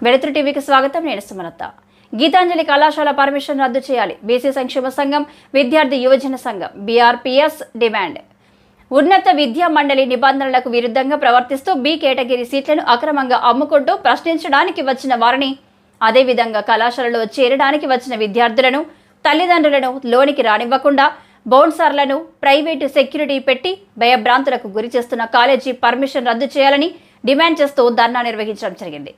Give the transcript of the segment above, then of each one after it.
వెలుతురు టీవీకి స్వాగతం. నేను సుమలత. గీతాంజలి కళాశాల పర్మిషన్ రద్దు చేయాలి. బీసీ సంక్షేమ సంఘం, విద్యార్థి యువజన సంఘం బీఆర్పీఎస్ డిమాండ్. ఉన్నత విద్యా మండలి నిబంధనలకు విరుద్ధంగా ప్రవర్తిస్తూ బి కేటగిరీ సీట్లను అక్రమంగా అమ్ముకుంటూ ప్రశ్నించడానికి వచ్చిన వారిని, అదేవిధంగా కళాశాలలో చేరడానికి వచ్చిన విద్యార్థులను, తల్లిదండ్రులను లోనికి రానివ్వకుండా బౌన్సర్లను, ప్రైవేటు సెక్యూరిటీ పెట్టి భయభ్రాంతులకు గురి చేస్తున్న కాలేజీ పర్మిషన్ రద్దు చేయాలని డిమాండ్ చేస్తూ ధర్నా నిర్వహించడం జరిగింది.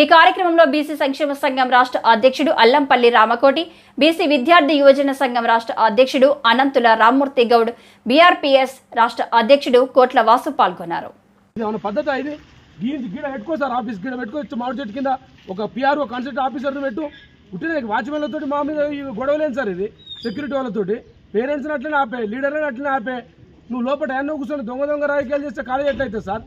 ఈ కార్యక్రమంలో బీసీ సంక్షేమ సంఘం రాష్ట్ర అధ్యక్షుడు అల్లంపల్లి రామకోటి, బీసీ విద్యార్థి యువజన సంఘం రాష్ట్ర అధ్యక్షుడు అనంతుల రామ్మూర్తి గౌడ్, బీఆర్పీఎస్ రాష్ట్ర అధ్యక్షుడు కోట్ల వాసు పాల్గొన్నారు. పేరెంట్స్ని అట్లనే ఆపే, లీడర్ని అట్లనే ఆపే. నువ్వు లోపల ఎన్నో కూర్చొని దొంగ దొంగ రాజకీయాలు చేస్తే కాలేజ్ ఎట్లయితే సార్?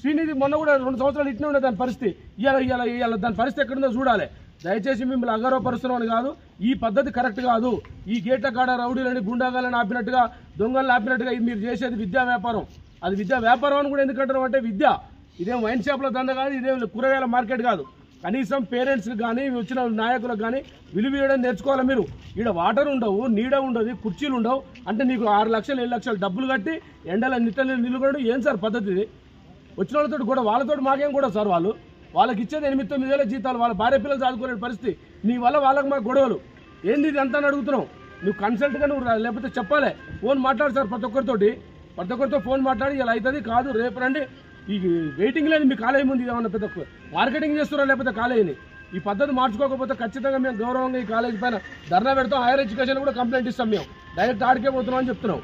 శ్రీనిధి మొన్న కూడా 2 సంవత్సరాలు ఇట్నే ఉండే దాని పరిస్థితి. ఇవాళ దాని పరిస్థితి ఎక్కడుందో చూడాలి. దయచేసి మిమ్మల్ని అగౌరవపరుస్తున్నామని కాదు, ఈ పద్ధతి కరెక్ట్ కాదు. ఈ గేట్ల కాడ రౌడీలని, గుండాగాలని ఆపినట్టుగా, దొంగలను ఆపినట్టుగా ఇది మీరు చేసేది విద్యా వ్యాపారం. అది విద్యా వ్యాపారం అని కూడా ఎందుకంటారు అంటే, విద్య ఇదేం వైన్ షాప్ల దంద కాదు, ఇదేం కూరగాయల మార్కెట్ కాదు. కనీసం పేరెంట్స్కి కానీ వచ్చిన నాయకులకు కానీ విలువ ఇవ్వడం నేర్చుకోవాలి. మీరు ఈడ వాటర్ ఉండవు, నీడ ఉండదు, కుర్చీలు ఉండవు అంటే నీకు 6 లక్షలు 7 లక్షలు డబ్బులు కట్టి ఎండల నిలబడి ఏం సార్ పద్ధతి ఇది? వచ్చిన వాళ్ళతో కూడా వాళ్ళతో మాకేం కూడా సార్, వాళ్ళకి ఇచ్చేది 8-9 వేల జీతాలు, వాళ్ళ భార్య పిల్లలు చదువుకునే పరిస్థితి. నీ వల్ల వాళ్ళకి మాకు గొడవలు ఏంది? ఇది అంతా అడుగుతున్నావు. నువ్వు కన్సల్ట్గా నువ్వు లేకపోతే చెప్పాలి. ఫోన్ మాట్లాడు సార్, ప్రతి ఒక్కరితో ఫోన్ మాట్లాడి ఇలా అవుతుంది కాదు రేపు రండి. ఈ వెయిటింగ్ లేదు మీ కాలేజీ ముందు, ఏమన్నా పెద్ద మార్కెటింగ్ చేస్తున్నారా లేకపోతే కాలేజీని? ఈ పద్ధతి మార్చుకోకపోతే ఖచ్చితంగా మేము గౌరవంగా ఈ కాలేజీ పైన ధర్నా పెడతాం. హైయర్ ఎడ్యుకేషన్ కూడా కంప్లైంట్ ఇస్తాం. మేము డైరెక్ట్ ఆడికే పోతున్నాం అని చెప్తున్నాం.